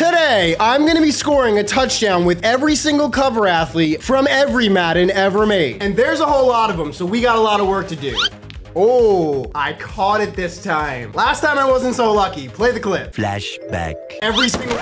Today, I'm gonna be scoring a touchdown with every single cover athlete from every Madden ever made. And there's a whole lot of them, so we got a lot of work to do. Oh, I caught it this time. Last time I wasn't so lucky. Play the clip. Flashback. Every single...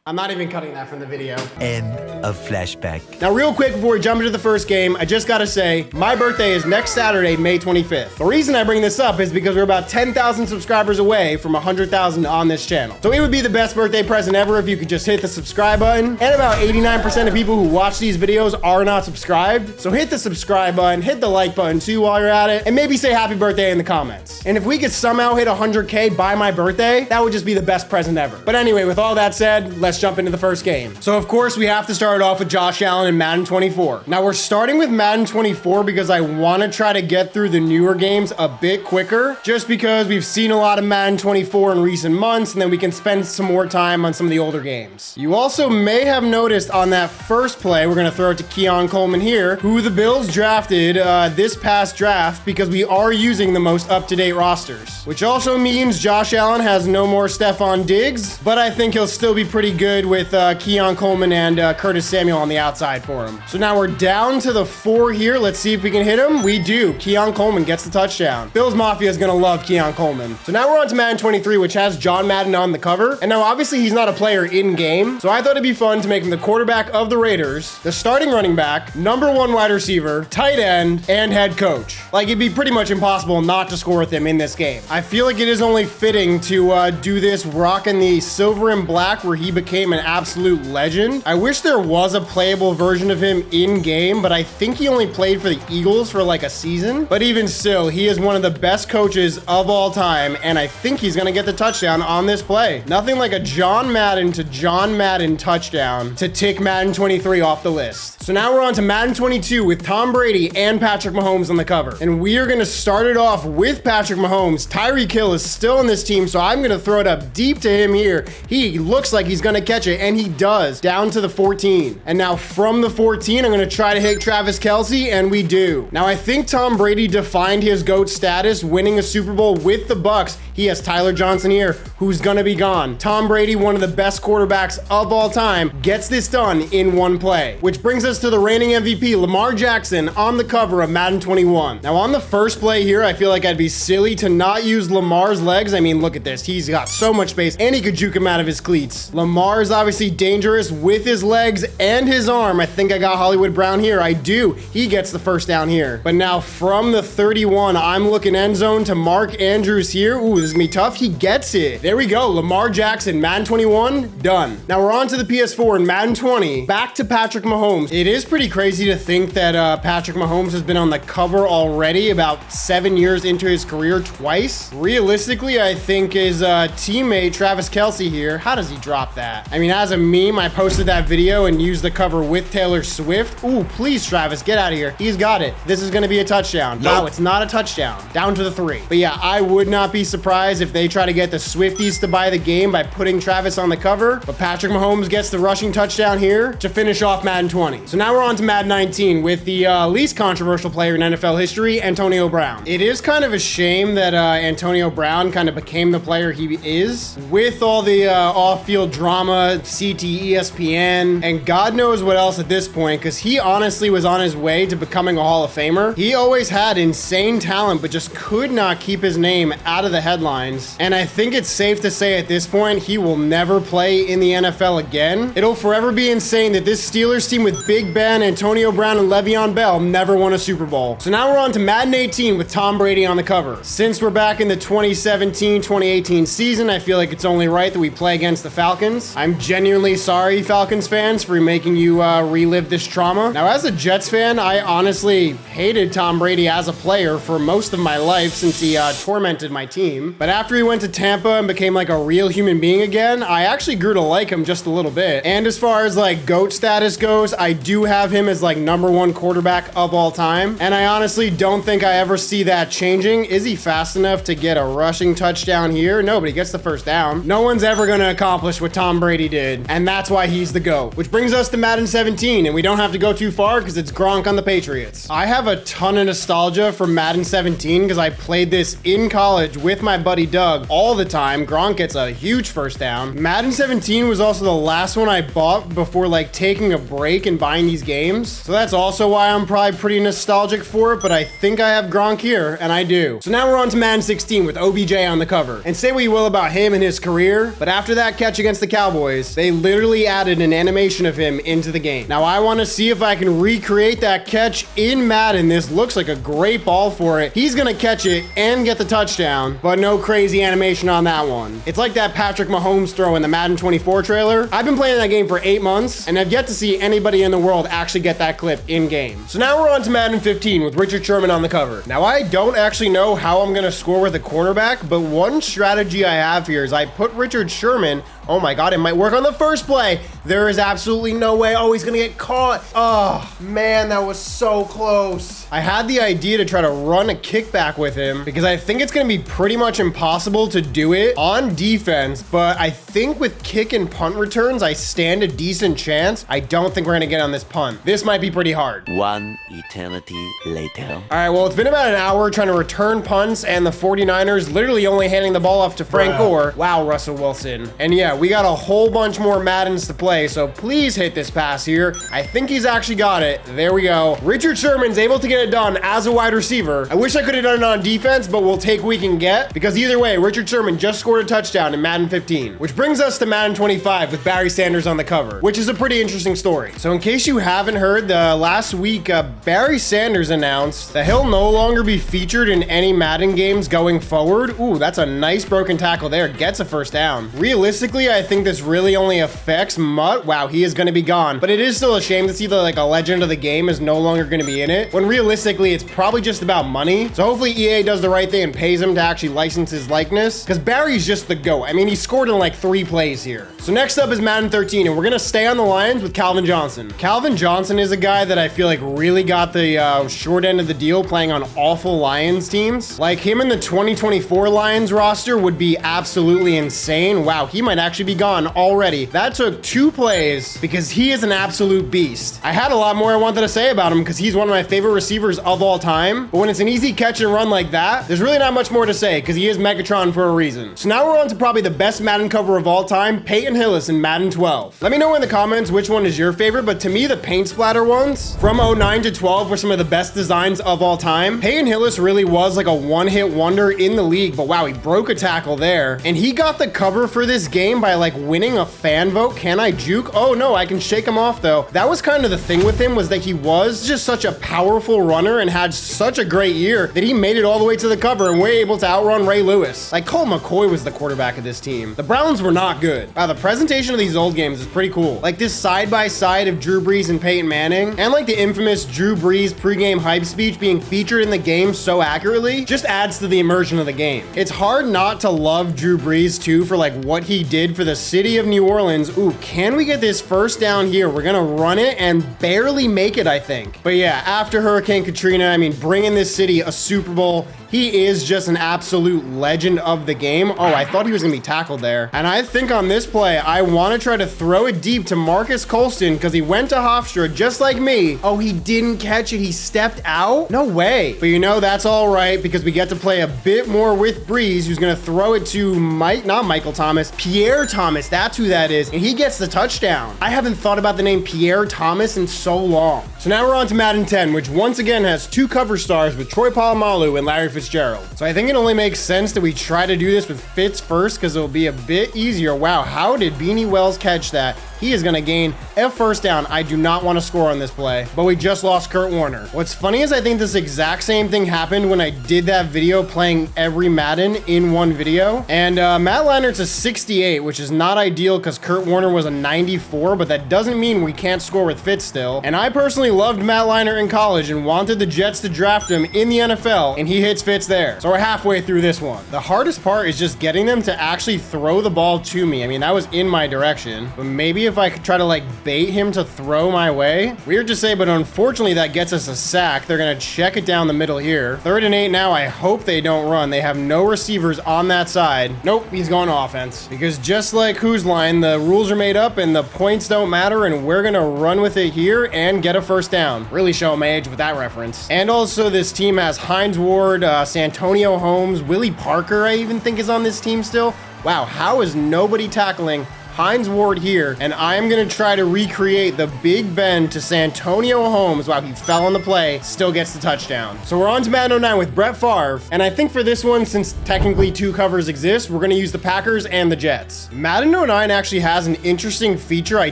I'm not even cutting that from the video. End of flashback. Now, real quick before we jump into the first game, I just gotta say, my birthday is next Saturday, May 25th. The reason I bring this up is because we're about 10,000 subscribers away from 100,000 on this channel. So it would be the best birthday present ever if you could just hit the subscribe button. And about 89% of people who watch these videos are not subscribed. So hit the subscribe button, hit the like button too while you're at it, and maybe say happy birthday in the comments. And if we could somehow hit 100K by my birthday, that would just be the best present ever. But anyway, with all that said, let's jump into the first game. So of course we have to start off with Josh Allen in Madden 24. Now we're starting with Madden 24 because I want to try to get through the newer games a bit quicker, just because we've seen a lot of Madden 24 in recent months, and then we can spend some more time on some of the older games. You also may have noticed on that first play, we're going to throw it to Keon Coleman here, who the Bills drafted this past draft, because we are using the most up-to-date rosters, which also means Josh Allen has no more Stephon Diggs, but I think he'll still be pretty good with Keon Coleman and Curtis Samuel on the outside for him. So now we're down to the 4 here. Let's see if we can hit him. We do. Keon Coleman gets the touchdown. Bills Mafia is going to love Keon Coleman. So now we're on to Madden 23, which has John Madden on the cover. And now obviously he's not a player in game, so I thought it'd be fun to make him the quarterback of the Raiders, the starting running back, #1 wide receiver, tight end, and head coach. Like, it'd be pretty much impossible not to score with him in this game. I feel like it is only fitting to do this rocking the silver and black where he became an absolute legend. I wish there was a playable version of him in game, but I think he only played for the Eagles for like a season. But even still, he is one of the best coaches of all time, and I think he's gonna get the touchdown on this play. Nothing like a John Madden to John Madden touchdown to tick Madden 23 off the list. So now we're on to Madden 22 with Tom Brady and Patrick Mahomes on the cover. And we are gonna start it off with Patrick Mahomes. Tyreek Hill is still in this team, so I'm gonna throw it up deep to him here. He looks like he's gonna catch it, and he does, down to the 14. And now from the 14, I'm gonna try to hit Travis Kelce, and we do. Now I think Tom Brady defined his GOAT status winning a Super Bowl with the Bucks. He has Tyler Johnson here, who's gonna be gone. Tom Brady, one of the best quarterbacks of all time, gets this done in one play. Which brings us to the reigning MVP, Lamar Jackson, on the cover of Madden 21. Now on the first play here, I feel like I'd be silly to not use Lamar's legs. I mean, look at this. He's got so much space, and he could juke him out of his cleats. Lamar is obviously dangerous with his legs and his arm. I think I got Hollywood Brown here. I do. He gets the first down here. But now from the 31, I'm looking end zone to Mark Andrews here. Ooh, this is gonna be tough. He gets it. There we go. Lamar Jackson, Madden 21, done. Now we're on to the PS4 in Madden 20. Back to Patrick Mahomes. It is pretty crazy to think that Patrick Mahomes has been on the cover already about 7 years into his career twice. Realistically, I think his teammate Travis Kelce here, how does he drop that? I mean, as a meme, I posted that video and used the cover with Taylor Swift. Ooh, please, Travis, get out of here. He's got it. This is gonna be a touchdown. Nope. No, it's not a touchdown. Down to the 3. But yeah, I would not be surprised if they try to get the Swifties to buy the game by putting Travis on the cover. But Patrick Mahomes gets the rushing touchdown here to finish off Madden 20. So now we're on to Madden 19 with the least controversial player in NFL history, Antonio Brown. It is kind of a shame that Antonio Brown kind of became the player he is with all the off-field drama, CT, ESPN, and God knows what else at this point, because he honestly was on his way to becoming a Hall of Famer. He always had insane talent, but just could not keep his name out of the headlines. And I think it's safe to say at this point, he will never play in the NFL again. It'll forever be insane that this Steelers team with Big Ben, Antonio Brown, and Le'Veon Bell never won a Super Bowl. So now we're on to Madden 18 with Tom Brady on the cover. Since we're back in the 2017-2018 season, I feel like it's only right that we play against the Falcons. I'm genuinely sorry, Falcons fans, for making you relive this trauma. Now, as a Jets fan, I honestly hated Tom Brady as a player for most of my life since he tormented my team. But after he went to Tampa and became like a real human being again, I actually grew to like him just a little bit. And as far as like GOAT status goes, I do have him as like #1 quarterback of all time. And I honestly don't think I ever see that changing. Is he fast enough to get a rushing touchdown here? No, but he gets the first down. No one's ever going to accomplish what Tom Brady Brady did, and that's why he's the GOAT. Which brings us to Madden 17, and we don't have to go too far because it's Gronk on the Patriots. I have a ton of nostalgia for Madden 17 because I played this in college with my buddy Doug all the time. Gronk gets a huge first down. Madden 17 was also the last one I bought before like taking a break and buying these games. So that's also why I'm probably pretty nostalgic for it, but I think I have Gronk here, and I do. So now we're on to Madden 16 with OBJ on the cover. And say what you will about him and his career, but after that catch against the Cowboys, they literally added an animation of him into the game. Now I want to see if I can recreate that catch in Madden. This looks like a great ball for it. He's gonna catch it and get the touchdown, but no crazy animation on that one. It's like that Patrick Mahomes throw in the Madden 24 trailer. I've been playing that game for 8 months, and I've yet to see anybody in the world actually get that clip in game. So now we're on to Madden 15 with Richard Sherman on the cover. Now I don't actually know how I'm gonna score with a cornerback, but one strategy I have here is I put Richard Sherman. Oh my God, it might work on the first play. There is absolutely no way. Oh, he's gonna get caught. Oh man, that was so close. I had the idea to try to run a kickback with him because I think it's gonna be pretty much impossible to do it on defense, but I think with kick and punt returns, I stand a decent chance. I don't think we're gonna get on this punt. This might be pretty hard. One eternity later. All right, well, it's been about an hour trying to return punts and the 49ers literally only handing the ball off to Frank Gore. Wow, Russell Wilson. And yeah, we got a whole bunch more Maddens to play, so please hit this pass here. I think he's actually got it. There we go. Richard Sherman's able to get it done as a wide receiver. I wish I could have done it on defense, but we'll take what we can get because either way, Richard Sherman just scored a touchdown in Madden 15, which brings us to Madden 25 with Barry Sanders on the cover, which is a pretty interesting story. So in case you haven't heard, last week, Barry Sanders announced that he'll no longer be featured in any Madden games going forward. Ooh, that's a nice broken tackle there. Gets a first down. Realistically, I think this really only affects Mutt. Wow, he is going to be gone. But it is still a shame to see that like a legend of the game is no longer going to be in it, when realistically it's probably just about money. So hopefully EA does the right thing and pays him to actually license his likeness, because Barry's just the GOAT. I mean, he scored in like 3 plays here. So next up is Madden 13, and we're going to stay on the Lions with Calvin Johnson. Calvin Johnson is a guy that I feel like really got the short end of the deal playing on awful Lions teams. Like him in the 2024 Lions roster would be absolutely insane. Wow, he might actually be gone already. That took 2 plays because he is an absolute beast. I had a lot more I wanted to say about him because he's one of my favorite receivers of all time, but when it's an easy catch and run like that, there's really not much more to say because he is Megatron for a reason. So now we're on to probably the best Madden cover of all time, Peyton Hillis in Madden 12. Let me know in the comments which one is your favorite, but to me the paint splatter ones from 09 to 12 were some of the best designs of all time. Peyton Hillis really was like a one-hit wonder in the league, but wow, he broke a tackle there, and he got the cover for this game by like winning a fan vote. Can I juke? Oh no, I can shake him off though. That was kind of the thing with him, was that he was just such a powerful runner and had such a great year that he made it all the way to the cover and were able to outrun Ray Lewis. Like Colt McCoy was the quarterback of this team. The Browns were not good. Wow, the presentation of these old games is pretty cool. Like this side by side of Drew Brees and Peyton Manning, and like the infamous Drew Brees pregame hype speech being featured in the game so accurately, just adds to the immersion of the game. It's hard not to love Drew Brees too for like what he did for the city of New Orleans. Ooh, can we get this first down here? We're gonna run it and barely make it, I think. But yeah, after Hurricane Katrina, I mean, bringing this city a Super Bowl, he is just an absolute legend of the game. Oh, I thought he was gonna be tackled there. And I think on this play, I wanna try to throw it deep to Marcus Colston because he went to Hofstra just like me. Oh, he didn't catch it. He stepped out? No way. But you know, that's all right because we get to play a bit more with Breeze, who's gonna throw it to not Michael Thomas, Pierre Thomas. That's who that is. And he gets the touchdown. I haven't thought about the name Pierre Thomas in so long. So now we're on to Madden 10, which once again has 2 cover stars with Troy Polamalu and Larry Fitzgerald. So I think it only makes sense that we try to do this with Fitz first because it'll be a bit easier. Wow, how did Beanie Wells catch that? He is going to gain a first down. I do not want to score on this play, but we just lost Kurt Warner. What's funny is I think this exact same thing happened when I did that video playing every Madden in one video. And Matt Leinert's a 68, which is not ideal because Kurt Warner was a 94, but that doesn't mean we can't score with Fitz still. And I personally loved Matt Leinart in college and wanted the Jets to draft him in the NFL, and he hits Fitz there. So we're halfway through this one. The hardest part is just getting them to actually throw the ball to me. I mean, that was in my direction, but maybe if I could try to like bait him to throw my way. Weird to say, but unfortunately that gets us a sack. They're gonna check it down the middle here. 3rd and 8 now. I hope they don't run. They have no receivers on that side. Nope, he's going offense. Because just like Who's Line, the rules are made up and the points don't matter, and we're gonna run with it here and get a first down. Really showing my age with that reference. And also this team has Hines Ward, Santonio Holmes, Willie Parker I even think is on this team still. Wow, how is nobody tackling Hines Ward here? And I'm gonna try to recreate the Big Ben to Santonio Holmes. Wow, he fell on the play, still gets the touchdown. So we're on to Madden 09 with Brett Favre. And I think for this one, since technically 2 covers exist, we're gonna use the Packers and the Jets. Madden 09 actually has an interesting feature I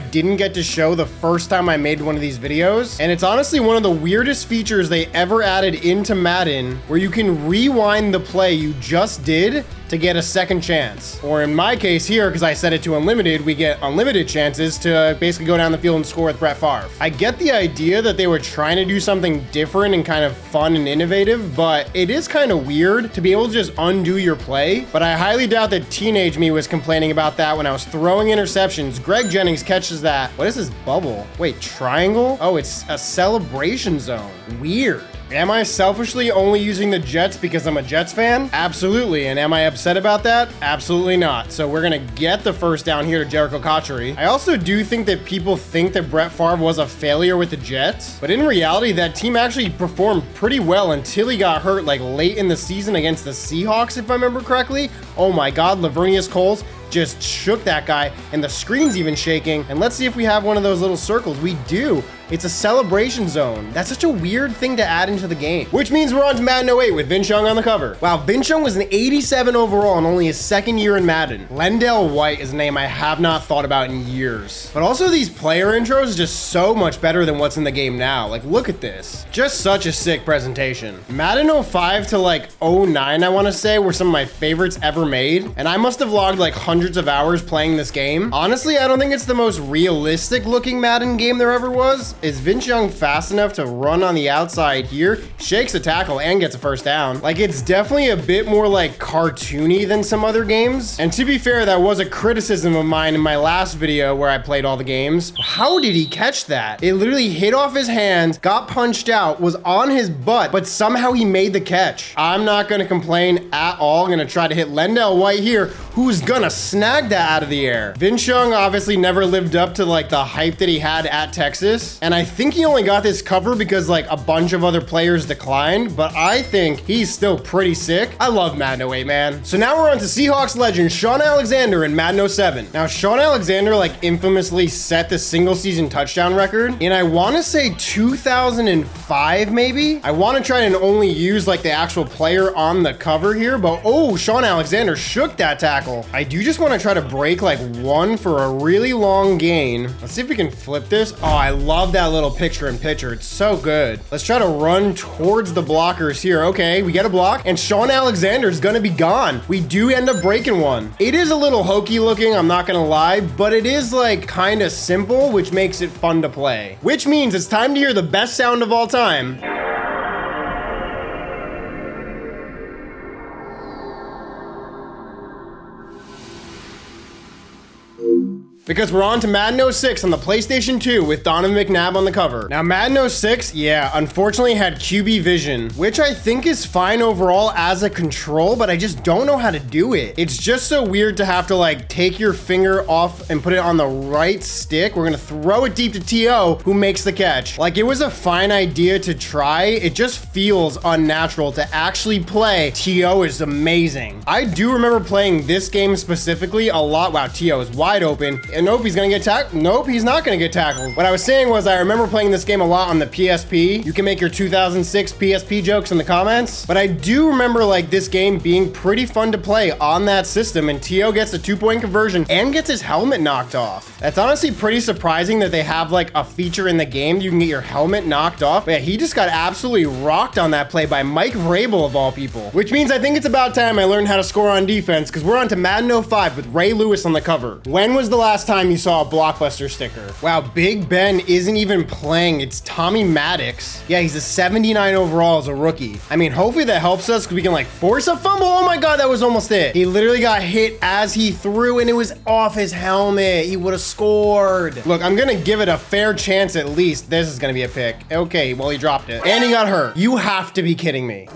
didn't get to show the first time I made one of these videos. And it's honestly one of the weirdest features they ever added into Madden, where you can rewind the play you just did to get a second chance. Or in my case here, because I set it to unlimited, we get unlimited chances to basically go down the field and score with Brett Favre. I get the idea that they were trying to do something different and kind of fun and innovative, but it is kind of weird to be able to just undo your play. But I highly doubt that teenage me was complaining about that when I was throwing interceptions. Greg Jennings catches that. What is this bubble? Wait, triangle? Oh, it's a celebration zone. Weird. Am I selfishly only using the Jets because I'm a Jets fan? Absolutely. And am I upset about that? Absolutely not. So we're going to get the first down here to Jericho Cotchery. I also do think that people think that Brett Favre was a failure with the Jets, but in reality, that team actually performed pretty well until he got hurt like late in the season against the Seahawks, if I remember correctly. Oh my God, Lavernius Coles just shook that guy, and the screen's even shaking. And let's see if we have one of those little circles. We do. It's a celebration zone. That's such a weird thing to add into the game. Which means we're on to Madden 08 with Vince Young on the cover. Wow, Vince Young was an 87 overall and only his 2nd year in Madden. Lendell White is a name I have not thought about in years. But also these player intros are just so much better than what's in the game now. Like, look at this. Just such a sick presentation. Madden 05 to like 09, I want to say, were some of my favorites ever made. And I must have logged like hundreds of hours playing this game. Honestly, I don't think it's the most realistic looking Madden game there ever was. Is Vince Young fast enough to run on the outside here? Shakes a tackle and gets a first down. Like, it's definitely a bit more like cartoony than some other games. And to be fair, that was a criticism of mine in my last video where I played all the games. How did he catch that? It literally hit off his hand, got punched out, was on his butt, but somehow he made the catch. I'm not gonna complain at all. I'm gonna try to hit Lendell White here, who's gonna snag that out of the air. Vince Young obviously never lived up to like the hype that he had at Texas. And I think he only got this cover because like a bunch of other players declined, but I think he's still pretty sick. I love Madden 08, man. So now we're on to Seahawks legend Shaun Alexander in Madden 07. Now, Shaun Alexander like infamously set the single season touchdown record in, I want to say 2005 maybe. I want to try and only use like the actual player on the cover here, but oh, Shaun Alexander shook that tackle. I do just want to try to break like 1 for a really long gain. Let's see if we can flip this. Oh, I love that little picture-in-picture. It's so good. Let's try to run towards the blockers here. Okay, we get a block, and Shaun Alexander's gonna be gone. We do end up breaking 1. It is a little hokey looking, I'm not gonna lie, but it is like kind of simple, which makes it fun to play. Which means it's time to hear the best sound of all time. Because we're on to Madden 06 on the PlayStation 2 with Donovan McNabb on the cover. Now, Madden 06, yeah, unfortunately had QB vision, which I think is fine overall as a control, but I just don't know how to do it. It's just so weird to have to like take your finger off and put it on the right stick. We're gonna throw it deep to T.O., who makes the catch. Like, it was a fine idea to try. It just feels unnatural to actually play. T.O. is amazing. I do remember playing this game specifically a lot. Wow, T.O. is wide open. And nope, he's gonna get tackled. Nope, he's not gonna get tackled. What I was saying was I remember playing this game a lot on the PSP. You can make your 2006 PSP jokes in the comments. But I do remember like this game being pretty fun to play on that system, and T.O. gets a 2-point conversion and gets his helmet knocked off. That's honestly pretty surprising that they have like a feature in the game that you can get your helmet knocked off. But yeah, he just got absolutely rocked on that play by Mike Vrabel of all people. Which means I think it's about time I learned how to score on defense, because we're on to Madden 05 with Ray Lewis on the cover. When was the last last time you saw a Blockbuster sticker? Wow, Big Ben isn't even playing. It's Tommy Maddox. Yeah, he's a 79 overall as a rookie. I mean, hopefully that helps us because we can like force a fumble. Oh my God, that was almost it. He literally got hit as he threw and it was off his helmet. He would have scored. Look, I'm gonna give it a fair chance at least. This is gonna be a pick. Okay, well, he dropped it. And he got hurt. You have to be kidding me.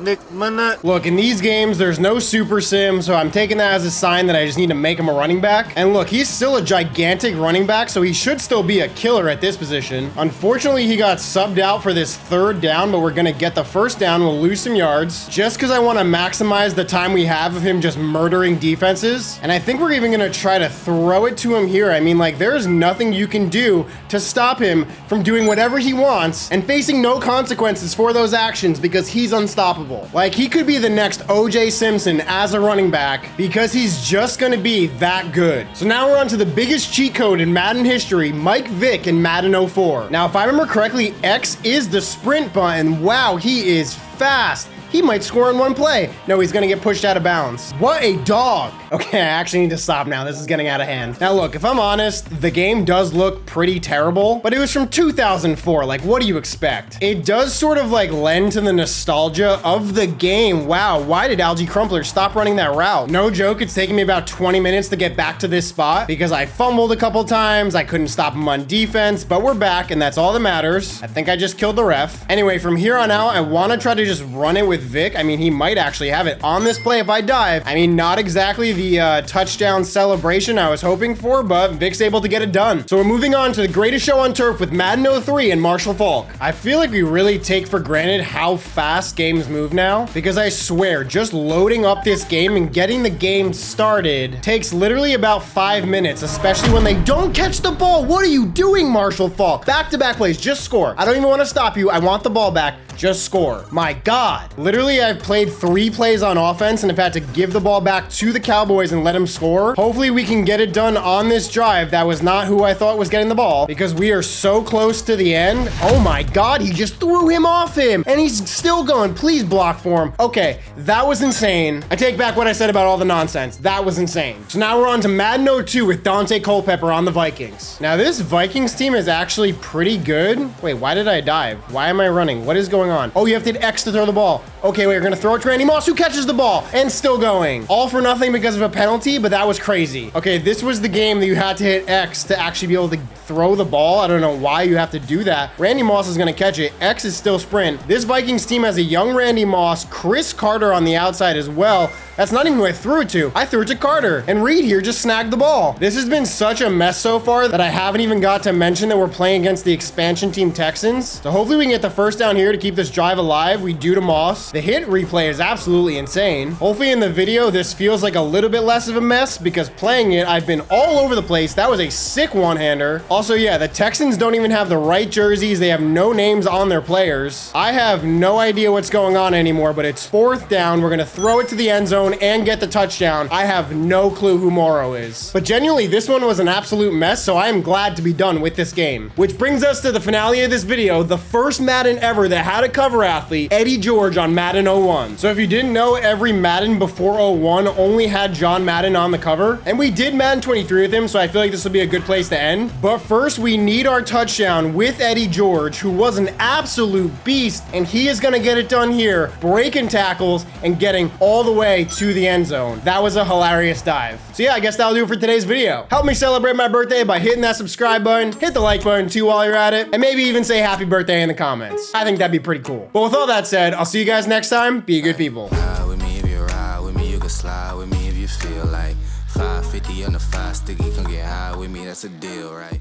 Look, in these games, there's no super sim, so I'm taking that as a sign that I just need to make him a running back. And look, he's still a gigantic running back, so he should still be a killer at this position. Unfortunately, he got subbed out for this third down, but we're gonna get the first down. We'll lose some yards just because I want to maximize the time we have of him just murdering defenses. And I think we're even gonna try to throw it to him here. I mean, like, there's nothing you can do to stop him from doing whatever he wants and facing no consequences for those actions because he's unstoppable. Like, he could be the next OJ Simpson as a running back because he's just gonna be that good. So now we're on to the biggest cheat code in Madden history, Mike Vick in Madden 04. Now, if I remember correctly, X is the sprint button. Wow, he is fast. He might score in one play. No, he's gonna get pushed out of bounds. What a dog. Okay, I actually need to stop now. This is getting out of hand. Now look, if I'm honest, the game does look pretty terrible, but it was from 2004. Like, what do you expect? It does sort of like lend to the nostalgia of the game. Wow, why did Algie Crumpler stop running that route? No joke, it's taken me about 20 minutes to get back to this spot because I fumbled a couple times. I couldn't stop him on defense, but we're back and that's all that matters. I think I just killed the ref. Anyway, from here on out, I wanna try to just run it with Vic. I mean, he might actually have it on this play if I dive. I mean, not exactly the touchdown celebration I was hoping for, but Vic's able to get it done. So we're moving on to the greatest show on turf with Madden 03 and Marshall Faulk. I feel like we really take for granted how fast games move now, because I swear, just loading up this game and getting the game started takes literally about 5 minutes, especially when they don't catch the ball. What are you doing, Marshall Faulk? Back-to-back plays, just score. I don't even want to stop you. I want the ball back. Just score. My God. Literally, I've played 3 plays on offense and have had to give the ball back to the Cowboys and let them score. Hopefully, we can get it done on this drive. That was not who I thought was getting the ball because we are so close to the end. Oh my God, he just threw him off him and he's still going. Please block for him. Okay, that was insane. I take back what I said about all the nonsense. That was insane. So now we're on to Madden 02 with Dante Culpepper on the Vikings. Now, this Vikings team is actually pretty good. Wait, why did I dive? Why am I running? What is going on? Oh, you have to hit X to throw the ball. Okay, wait, we're gonna throw it to Randy Moss, who catches the ball and still going. All for nothing because of a penalty, but that was crazy. Okay, this was the game that you had to hit X to actually be able to throw the ball. I don't know why you have to do that. Randy Moss is gonna catch it. X is still sprint. This Vikings team has a young Randy Moss, Chris Carter on the outside as well. That's not even who I threw it to. I threw it to Carter, and Reed here just snagged the ball. This has been such a mess so far that I haven't even got to mention that we're playing against the expansion team Texans. So hopefully we can get the first down here to keep this drive alive. We do to Moss. The hit replay is absolutely insane. Hopefully in the video, this feels like a little bit less of a mess because playing it, I've been all over the place. That was a sick one-hander. Also, yeah, the Texans don't even have the right jerseys. They have no names on their players. I have no idea what's going on anymore, but it's 4th down. We're gonna throw it to the end zone and get the touchdown. I have no clue who Morrow is. But genuinely, this one was an absolute mess, so I am glad to be done with this game. Which brings us to the finale of this video, the first Madden ever that had a cover athlete, Eddie George on Madden 01. So if you didn't know, every Madden before 01 only had John Madden on the cover, and we did Madden 23 with him, so I feel like this will be a good place to end. But first, we need our touchdown with Eddie George, who was an absolute beast, and he is gonna get it done here, breaking tackles and getting all the way to the end zone. That was a hilarious dive. So yeah, I guess that'll do it for today's video. Help me celebrate my birthday by hitting that subscribe button, hit the like button too while you're at it, and maybe even say happy birthday in the comments. I think that'd be pretty cool. But with all that said, I'll see you guys next time. Be good people. Ride with me if you ride with me, you can slide with me if you feel like 550 on the 5 sticky, come get high with me, that's a deal, right?